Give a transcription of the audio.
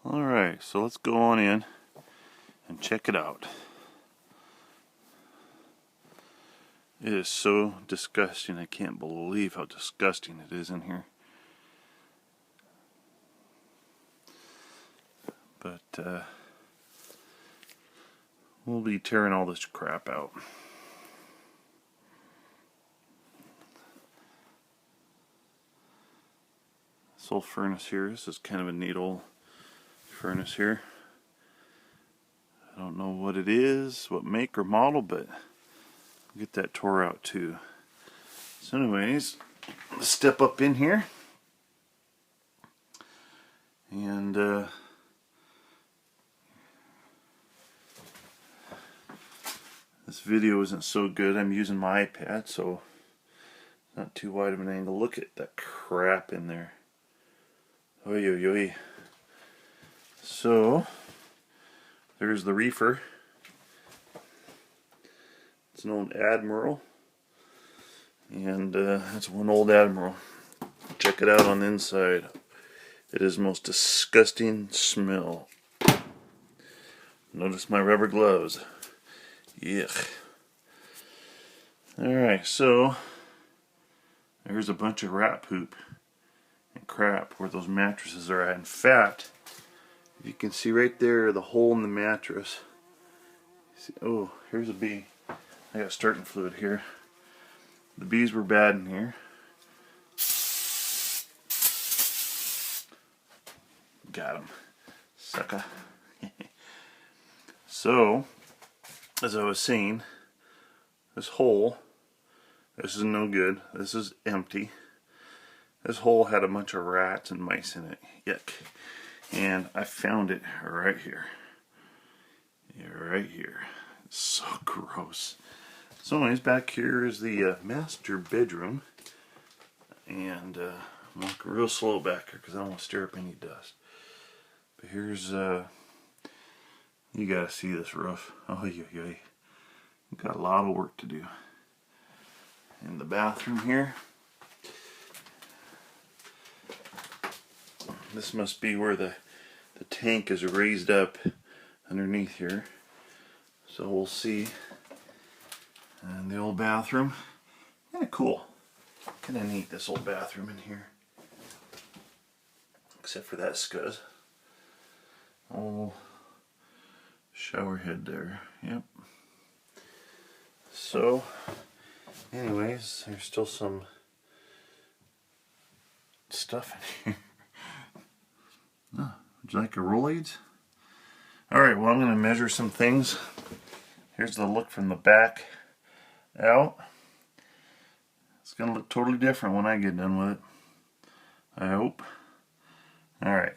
Alright, so let's go on in and check it out. It is so disgusting. I can't believe how disgusting it is in here. But we'll be tearing all this crap out. This old furnace here, this is kind of a neat old furnace here. I don't know what it is, what make or model, but I'll get that tore out too. So anyways, let's step up in here. And this video isn't so good. I'm using my iPad, so not too wide of an angle. Look at that crap in there. Oy, oy, oy. So there's the reefer. It's an old Admiral, and that's one old Admiral. Check it out on the inside. It is the most disgusting smell. Notice my rubber gloves. Yuck. Alright, so there's a bunch of rat poop and crap where those mattresses are at. In fact, if you can see right there, the hole in the mattress. See, oh, here's a bee. I got starting fluid here. The bees were bad in here. Got him, sucker. So, as I was saying, this hole, this is no good. This is empty. This hole had a bunch of rats and mice in it. Yuck. And I found it right here. Yeah, right here. It's so gross. So anyways, back here is the master bedroom. And I'm walking real slow back here because I don't want to stir up any dust. But here's, you gotta see this roof. Oh, yeah. Got a lot of work to do. In the bathroom here. This must be where the tank is raised up underneath here. So we'll see. And the old bathroom. Kinda cool. Kinda neat, this old bathroom in here. Except for that scuzz. Oh, shower head there. Yep. So, anyways, there's still some stuff in here. Oh, would you like a Rolaids? Alright, well, I'm going to measure some things. Here's the look from the back out. It's going to look totally different when I get done with it. I hope. Alright,